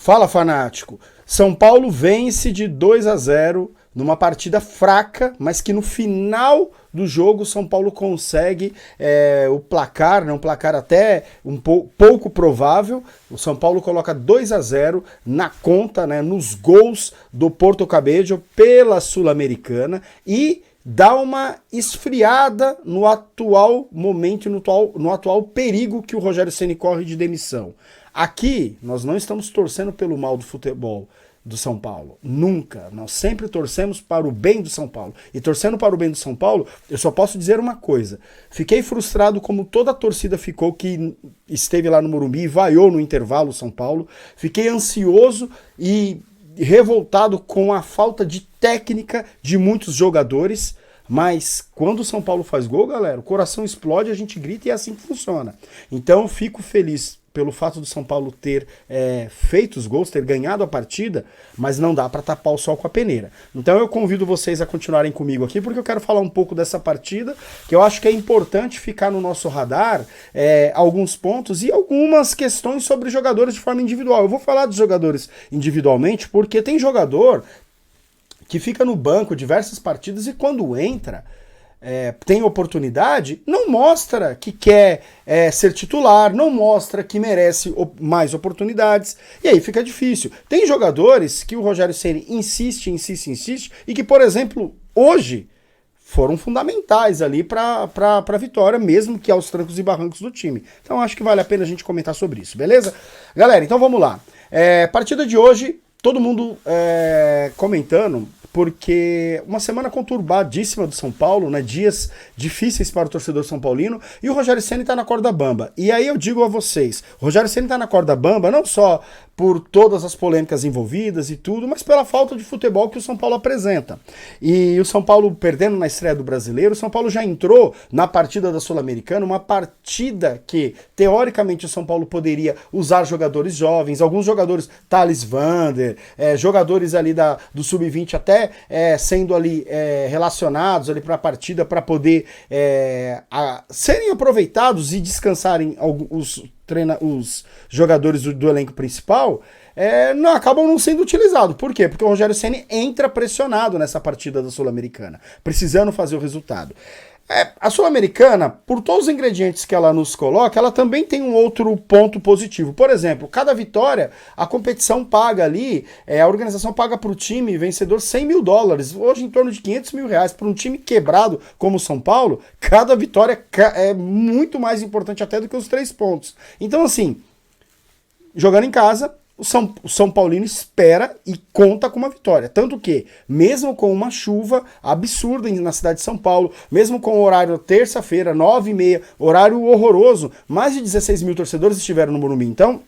Fala, fanático. São Paulo vence de 2-0 numa partida fraca, mas que no final do jogo São Paulo consegue o placar, né, um placar até pouco provável. O São Paulo coloca 2-0 na conta, né, nos gols do Porto Cabello pela Sul-Americana e dá uma esfriada no atual momento, no atual perigo que o Rogério Ceni corre de demissão. Aqui, nós não estamos torcendo pelo mal do futebol do São Paulo. Nunca. Nós sempre torcemos para o bem do São Paulo. E torcendo para o bem do São Paulo, eu só posso dizer uma coisa. Fiquei frustrado como toda a torcida ficou que esteve lá no Morumbi e vaiou no intervalo o São Paulo. Fiquei ansioso e revoltado com a falta de técnica de muitos jogadores. Mas quando o São Paulo faz gol, galera, o coração explode, a gente grita e é assim que funciona. Então fico feliz pelo fato do São Paulo ter feito os gols, ter ganhado a partida, mas não dá para tapar o sol com a peneira. Então eu convido vocês a continuarem comigo aqui, porque eu quero falar um pouco dessa partida, que eu acho que é importante ficar no nosso radar alguns pontos e algumas questões sobre jogadores de forma individual. Eu vou falar dos jogadores individualmente, porque tem jogador que fica no banco diversas partidas e quando entra, tem oportunidade, não mostra que quer ser titular, não mostra que merece mais oportunidades, e aí fica difícil. Tem jogadores que o Rogério Ceni insiste e que, por exemplo, hoje foram fundamentais ali para a vitória, mesmo que aos trancos e barrancos do time. Então acho que vale a pena a gente comentar sobre isso, beleza? Galera, então vamos lá. Partida de hoje, todo mundo comentando, porque uma semana conturbadíssima do São Paulo, né? Dias difíceis para o torcedor são paulino, e o Rogério Ceni tá na corda bamba. E aí eu digo a vocês, o Rogério Ceni tá na corda bamba não só por todas as polêmicas envolvidas e tudo, mas pela falta de futebol que o São Paulo apresenta. E o São Paulo perdendo na estreia do Brasileiro, o São Paulo já entrou na partida da Sul-Americana, uma partida que, teoricamente, o São Paulo poderia usar jogadores jovens, alguns jogadores, Thales Vander, jogadores ali do Sub-20 até sendo ali relacionados ali para a partida para poder serem aproveitados e descansarem os jogadores do elenco principal, acabam não sendo utilizados. Por quê? Porque o Rogério Ceni entra pressionado nessa partida da Sul-Americana, precisando fazer o resultado. A Sul-Americana, por todos os ingredientes que ela nos coloca, ela também tem um outro ponto positivo. Por exemplo, cada vitória, a competição paga ali, a organização paga para o time vencedor $100 mil, hoje em torno de R$500 mil. Para um time quebrado como o São Paulo, cada vitória é muito mais importante até do que os 3 pontos. Então, assim, jogando em casa, o São Paulino espera e conta com uma vitória. Tanto que, mesmo com uma chuva absurda na cidade de São Paulo, mesmo com o horário terça-feira, 9h30, horário horroroso, mais de 16 mil torcedores estiveram no Morumbi. Então,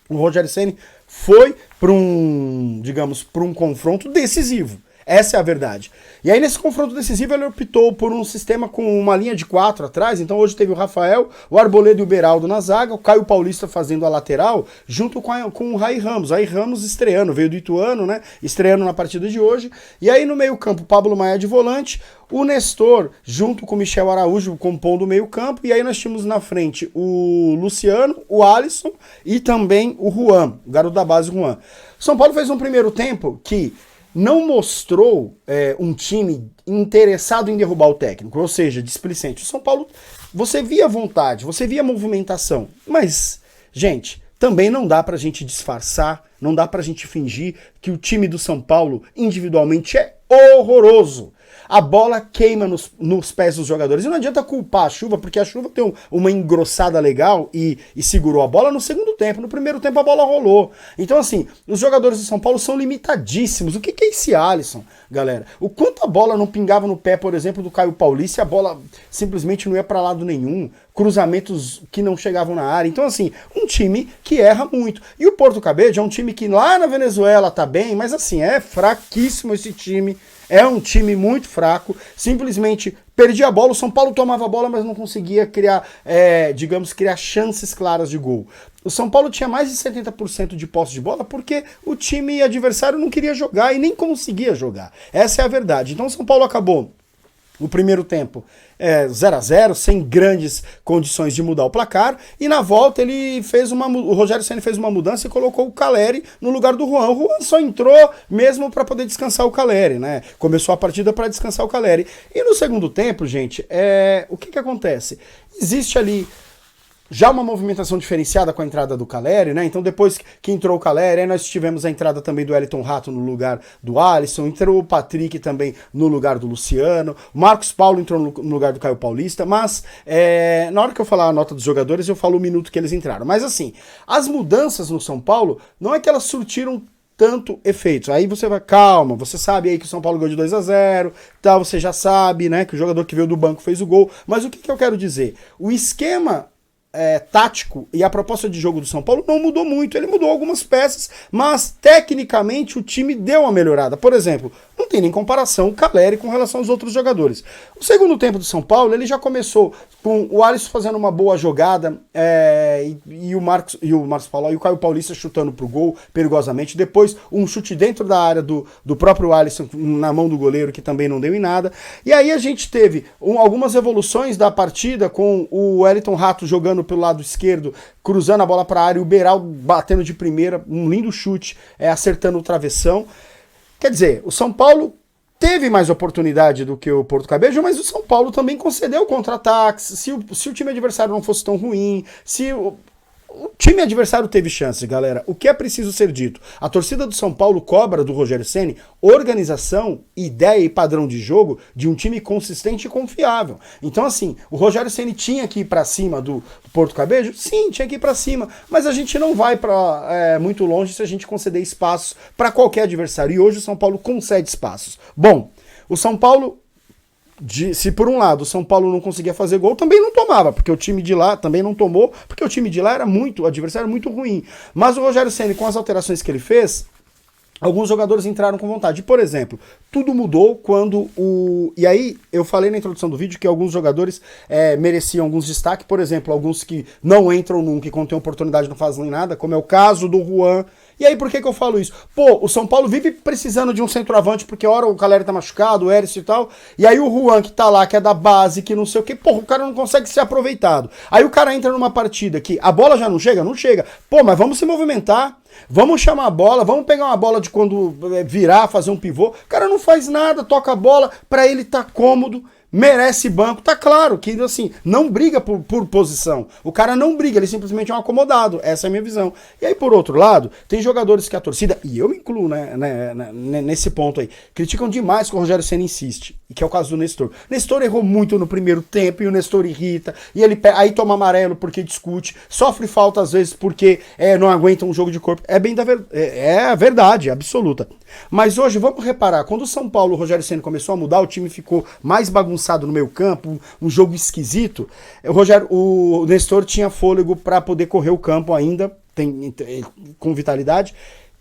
o Rogério Ceni foi para um confronto decisivo. Essa é a verdade. E aí nesse confronto decisivo ele optou por um sistema com uma linha de 4 atrás, então hoje teve o Rafael, o Arboleda e o Beraldo na zaga, o Caio Paulista fazendo a lateral, junto com o Rai Ramos. Rai Ramos estreando, veio do Ituano, né, estreando na partida de hoje. E aí no meio campo, Pablo Maia de volante, o Nestor junto com o Michel Araújo compondo o meio campo, e aí nós tínhamos na frente o Luciano, o Alisson e também o Juan, o garoto da base Juan. São Paulo fez um primeiro tempo que não mostrou um time interessado em derrubar o técnico, ou seja, displicente. O São Paulo, você via vontade, você via movimentação, mas, gente, também não dá pra gente disfarçar, não dá pra gente fingir que o time do São Paulo individualmente é horroroso. A bola queima nos pés dos jogadores. E não adianta culpar a chuva, porque a chuva tem uma engrossada legal e segurou a bola no segundo tempo. No primeiro tempo a bola rolou. Então, assim, os jogadores do São Paulo são limitadíssimos. O que é esse Alisson, galera? O quanto a bola não pingava no pé, por exemplo, do Caio Paulista, e a bola simplesmente não ia para lado nenhum. Cruzamentos que não chegavam na área. Então, assim, um time que erra muito. E o Porto Cabello é um time que lá na Venezuela tá bem, mas assim, é fraquíssimo esse time. É um time muito fraco, simplesmente perdia a bola, o São Paulo tomava a bola, mas não conseguia criar, criar chances claras de gol. O São Paulo tinha mais de 70% de posse de bola porque o time adversário não queria jogar e nem conseguia jogar. Essa é a verdade. Então o São Paulo acabou O primeiro tempo 0-0, sem grandes condições de mudar o placar, e na volta o Rogério Ceni fez uma mudança e colocou o Caleri no lugar do Juan. O Juan só entrou mesmo para poder descansar o Caleri, né? Começou a partida para descansar o Caleri. E no segundo tempo, gente, o que acontece? Existe ali já uma movimentação diferenciada com a entrada do Caleri, né? Então depois que entrou o Caleri, aí nós tivemos a entrada também do Wellington Rato no lugar do Alisson, entrou o Patrick também no lugar do Luciano, o Marcos Paulo entrou no lugar do Caio Paulista, mas na hora que eu falar a nota dos jogadores, eu falo o minuto que eles entraram. Mas assim, as mudanças no São Paulo, não é que elas surtiram tanto efeitos. Aí você vai, calma, você sabe aí que o São Paulo ganhou de 2-0, tal, você já sabe, né, que o jogador que veio do banco fez o gol, mas o que eu quero dizer? O esquema tático e a proposta de jogo do São Paulo não mudou muito, ele mudou algumas peças, mas tecnicamente o time deu uma melhorada. Por exemplo, não tem nem comparação o Caleri com relação aos outros jogadores. O segundo tempo do São Paulo, ele já começou com o Alisson fazendo uma boa jogada e o Caio Paulista chutando pro gol perigosamente, depois um chute dentro da área do próprio Alisson na mão do goleiro, que também não deu em nada, e aí a gente teve algumas evoluções da partida com o Wellington Rato jogando pelo lado esquerdo, cruzando a bola para a área, e o Beraldo batendo de primeira, um lindo chute, acertando o travessão. Quer dizer, o São Paulo teve mais oportunidade do que o Porto Cabedelo, mas o São Paulo também concedeu contra-ataques. Se o time adversário não fosse tão ruim, se o time adversário teve chance, galera. O que é preciso ser dito? A torcida do São Paulo cobra do Rogério Ceni organização, ideia e padrão de jogo de um time consistente e confiável. Então, assim, o Rogério Ceni tinha que ir pra cima do Porto Cabedelo? Sim, tinha que ir pra cima. Mas a gente não vai muito longe se a gente conceder espaços para qualquer adversário. E hoje o São Paulo concede espaços. Bom, o São Paulo, se por um lado o São Paulo não conseguia fazer gol, também não tomava, porque o time de lá também não tomou, porque o time de lá o adversário era muito ruim. Mas o Rogério Ceni, com as alterações que ele fez, alguns jogadores entraram com vontade. Por exemplo, tudo mudou quando E aí, eu falei na introdução do vídeo que alguns jogadores mereciam alguns destaques, por exemplo, alguns que não entram nunca e quando tem oportunidade não fazem nada, como é o caso do Juan. E aí, por que eu falo isso? Pô, o São Paulo vive precisando de um centroavante, porque hora o Caleri tá machucado, o Eris e tal, e aí o Juan que tá lá, que é da base, que não sei o que, porra, o cara não consegue ser aproveitado. Aí o cara entra numa partida que a bola já não chega? Não chega. Pô, mas vamos se movimentar, vamos chamar a bola, vamos pegar uma bola de quando virar, fazer um pivô. O cara não faz nada, toca a bola, pra ele tá cômodo, merece banco. Tá claro que, assim, não briga por posição. O cara não briga, ele simplesmente é um acomodado. Essa é a minha visão. E aí, por outro lado, tem jogadores que a torcida, e eu me incluo nesse ponto aí, criticam demais que o Rogério Ceni insiste, e que é o caso do Nestor. Nestor errou muito no primeiro tempo, e o Nestor irrita, e ele aí toma amarelo porque discute, sofre falta às vezes porque não aguenta um jogo de corpo. É a verdade absoluta. Mas hoje, vamos reparar, quando o São Paulo, o Rogério Ceni começou a mudar, o time ficou mais bagunçado no meio campo, um jogo esquisito, o Nestor tinha fôlego para poder correr o campo ainda, com vitalidade,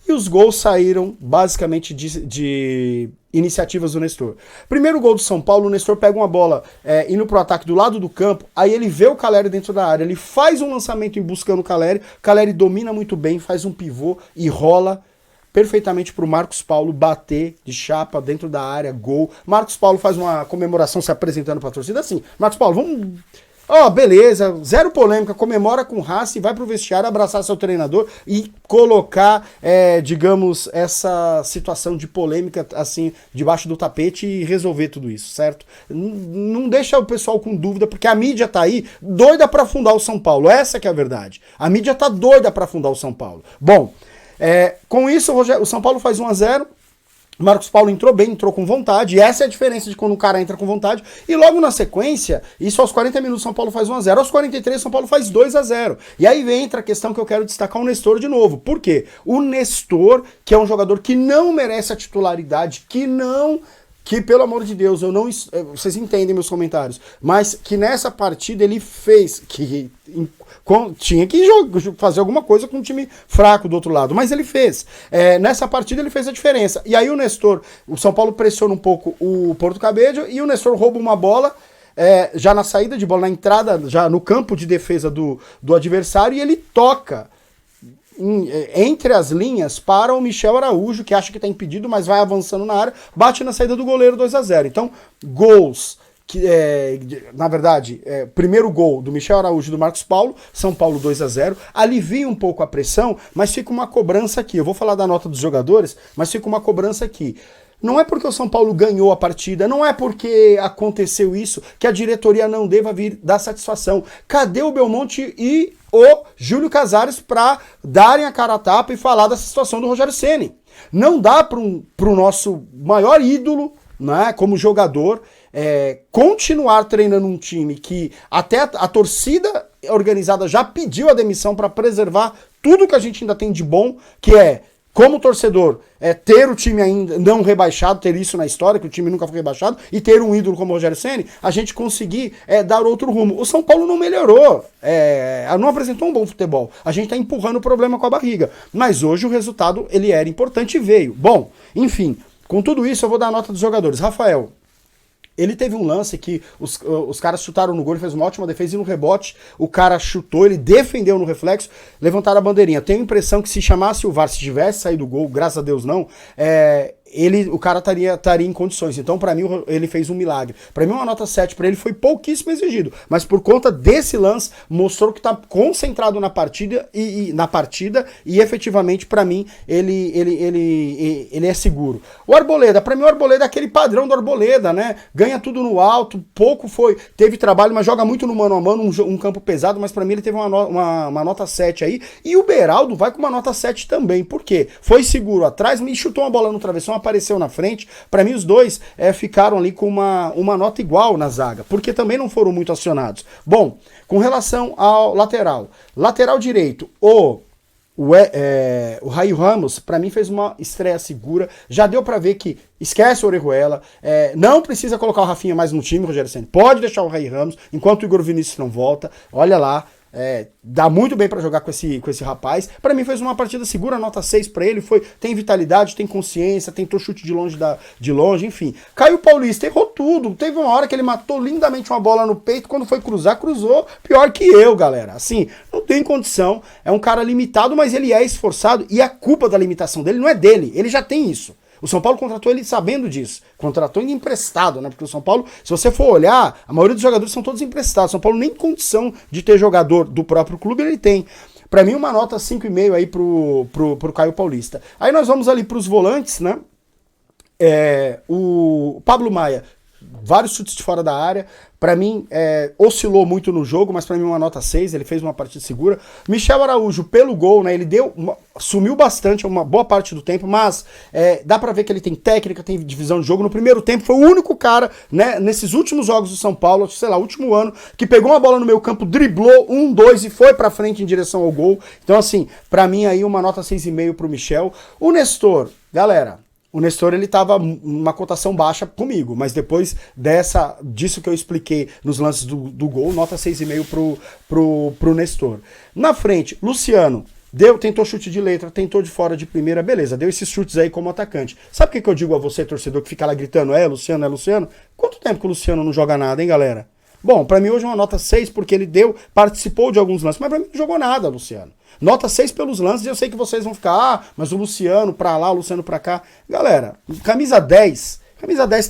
e os gols saíram basicamente de iniciativas do Nestor. Primeiro gol do São Paulo, o Nestor pega uma bola indo pro ataque do lado do campo, aí ele vê o Caleri dentro da área, ele faz um lançamento buscando o Caleri domina muito bem, faz um pivô e rola perfeitamente pro Marcos Paulo bater de chapa dentro da área, gol. Marcos Paulo faz uma comemoração se apresentando pra torcida assim, Marcos Paulo, vamos... beleza, zero polêmica, comemora com raça e vai pro vestiário abraçar seu treinador e colocar, digamos, essa situação de polêmica, assim, debaixo do tapete e resolver tudo isso, certo? Não deixa o pessoal com dúvida, porque a mídia tá aí doida pra afundar o São Paulo, essa que é a verdade. A mídia tá doida pra afundar o São Paulo. Bom, com isso o São Paulo faz 1-0, Marcos Paulo entrou bem, entrou com vontade, e essa é a diferença de quando o cara entra com vontade, e logo na sequência, isso aos 40 minutos São Paulo faz 1-0, aos 43 São Paulo faz 2-0, e aí entra a questão que eu quero destacar o Nestor de novo. Por quê? O Nestor, que é um jogador que não merece a titularidade, que pelo amor de Deus, vocês entendem meus comentários, mas que nessa partida ele fez, tinha que fazer alguma coisa com um time fraco do outro lado, mas ele fez. Nessa partida ele fez a diferença. E aí o São Paulo pressiona um pouco o Porto Cabedelo e o Nestor rouba uma bola, já na saída de bola, na entrada, já no campo de defesa do adversário, e ele toca entre as linhas para o Michel Araújo, que acha que está impedido, mas vai avançando na área, bate na saída do goleiro 2-0. Então, gols Na verdade, primeiro gol do Michel Araújo e do Marcos Paulo, São Paulo 2-0, alivia um pouco a pressão, mas fica uma cobrança aqui. Eu vou falar da nota dos jogadores, mas fica uma cobrança aqui. Não é porque o São Paulo ganhou a partida, não é porque aconteceu isso que a diretoria não deva vir dar satisfação. Cadê o Belmonte e o Júlio Casares para darem a cara a tapa e falar dessa situação do Rogério Ceni? Não dá para o nosso maior ídolo, né, como jogador, continuar treinando um time que até a torcida organizada já pediu a demissão para preservar tudo que a gente ainda tem de bom, que é, como torcedor, ter o time ainda não rebaixado, ter isso na história, que o time nunca foi rebaixado, e ter um ídolo como o Rogério Ceni, a gente conseguir dar outro rumo. O São Paulo não melhorou, não apresentou um bom futebol. A gente está empurrando o problema com a barriga. Mas hoje o resultado, ele era importante e veio. Bom, enfim, com tudo isso eu vou dar a nota dos jogadores. Rafael, ele teve um lance que os caras chutaram no gol, ele fez uma ótima defesa e no rebote o cara chutou, ele defendeu no reflexo, levantaram a bandeirinha. Tenho a impressão que se chamasse o VAR, se tivesse saído o gol, graças a Deus não, o cara estaria em condições. Então, pra mim, ele fez um milagre. Pra mim, uma nota 7 pra ele foi pouquíssimo exigido. Mas por conta desse lance, mostrou que tá concentrado na partida e efetivamente, pra mim, ele é seguro. O Arboleda, pra mim, o Arboleda é aquele padrão do Arboleda, né? Ganha tudo no alto, teve trabalho, mas joga muito no mano a mano, um campo pesado, mas pra mim ele teve uma nota 7 aí. E o Beraldo vai com uma nota 7 também. Por quê? Foi seguro atrás, me chutou uma bola no travessão, apareceu na frente. Para mim os dois ficaram ali com uma nota igual na zaga, porque também não foram muito acionados. Bom, com relação ao lateral direito, o Raí Ramos, para mim, fez uma estreia segura. Já deu para ver que esquece o Orejuela, não precisa colocar o Rafinha mais no time, Rogério Ceni. Pode deixar o Raí Ramos, enquanto o Igor Vinícius não volta. Olha lá, dá muito bem para jogar com esse rapaz. Para mim fez uma partida segura, nota 6 para ele, tem vitalidade, tem consciência, tentou chute de longe, enfim. Caio Paulista errou tudo, teve uma hora que ele matou lindamente uma bola no peito, quando foi cruzar, cruzou pior que eu, galera. Assim, não tem condição, é um cara limitado, mas ele é esforçado e a culpa da limitação dele não é dele, ele já tem isso. O São Paulo contratou ele sabendo disso. Contratou ele emprestado, né? Porque o São Paulo, se você for olhar, a maioria dos jogadores são todos emprestados. O São Paulo nem condição de ter jogador do próprio clube ele tem. Pra mim, uma nota 5,5 aí pro Caio Paulista. Aí nós vamos ali pros volantes, né? O Pablo Maia, vários chutes de fora da área. Pra mim, oscilou muito no jogo, mas pra mim uma nota 6, ele fez uma partida segura. Michel Araújo, pelo gol, né, ele sumiu bastante uma boa parte do tempo, mas dá pra ver que ele tem técnica, tem divisão de jogo. No primeiro tempo foi o único cara, né, nesses últimos jogos do São Paulo, sei lá, último ano, que pegou uma bola no meio campo, driblou 1-2 e foi pra frente em direção ao gol. Então assim, pra mim aí uma nota 6,5 pro Michel. O Nestor, galera, o Nestor, ele tava numa cotação baixa comigo, mas depois disso que eu expliquei nos lances do gol, nota 6,5 pro Nestor. Na frente, Luciano, tentou chute de letra, tentou de fora de primeira, beleza, deu esses chutes aí como atacante. Sabe o que eu digo a você, torcedor, que fica lá gritando, Luciano, é Luciano? Quanto tempo que o Luciano não joga nada, hein, galera? Bom, pra mim hoje é uma nota 6, porque ele participou de alguns lances, mas pra mim não jogou nada, Luciano. Nota 6 pelos lances, e eu sei que vocês vão ficar, mas o Luciano pra lá, o Luciano pra cá. Galera, camisa 10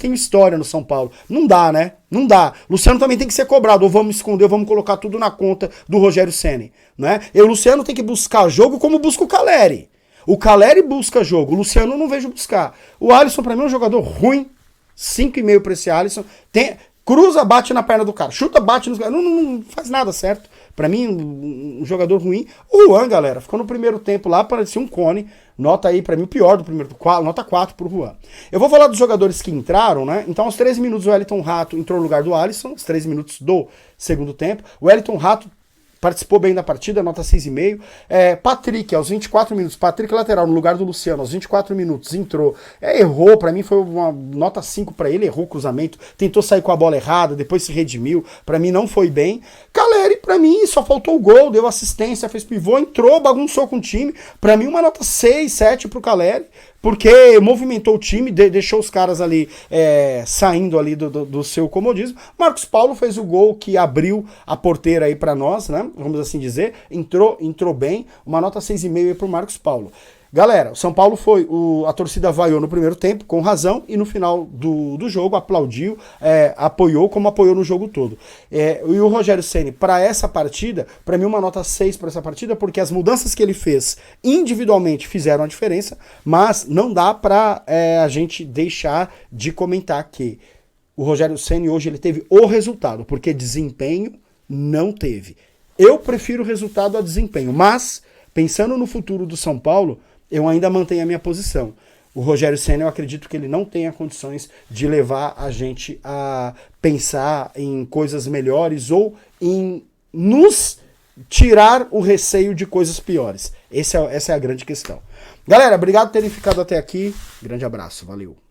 tem história no São Paulo. Não dá, né? Não dá. Luciano também tem que ser cobrado, ou vamos esconder, ou vamos colocar tudo na conta do Rogério Ceni, né? E o Luciano tem que buscar jogo como busca o Caleri. O Caleri busca jogo, o Luciano eu não vejo buscar. O Alisson pra mim é um jogador ruim, 5,5 pra esse Alisson. Cruza, bate na perna do cara. Chuta, bate nos caras. Não faz nada certo. Pra mim, um jogador ruim. O Juan, galera, ficou no primeiro tempo lá, parecia um cone. Nota aí, pra mim, o pior do primeiro. Nota 4 pro Juan. Eu vou falar dos jogadores que entraram, né? Então, aos 13 minutos, o Wellington Rato entrou no lugar do Alisson. Aos 13 minutos do segundo tempo. O Wellington Rato participou bem da partida, nota 6,5. Patrick, aos 24 minutos, Patrick lateral no lugar do Luciano, aos 24 minutos, entrou. Errou, pra mim foi uma nota 5 pra ele, errou o cruzamento, tentou sair com a bola errada, depois se redimiu, pra mim não foi bem. Caleri, pra mim, só faltou o gol, deu assistência, fez pivô, entrou, bagunçou com o time. Pra mim, uma nota 6, 7 pro Caleri, porque movimentou o time, deixou os caras ali saindo ali do seu comodismo. Marcos Paulo fez o gol que abriu a porteira aí pra nós, né? Vamos assim dizer. Entrou bem, uma nota 6,5 aí pro Marcos Paulo. Galera, o São Paulo foi, a torcida vaiou no primeiro tempo, com razão, e no final do jogo aplaudiu, apoiou como apoiou no jogo todo. E o Rogério Ceni, para essa partida, para mim uma nota 6 para essa partida, porque as mudanças que ele fez individualmente fizeram a diferença, mas não dá para a gente deixar de comentar que o Rogério Ceni hoje ele teve o resultado, porque desempenho não teve. Eu prefiro o resultado a desempenho, mas pensando no futuro do São Paulo, eu ainda mantenho a minha posição. O Rogério Ceni, eu acredito que ele não tenha condições de levar a gente a pensar em coisas melhores ou em nos tirar o receio de coisas piores. Essa é a grande questão. Galera, obrigado por terem ficado até aqui. Grande abraço, valeu.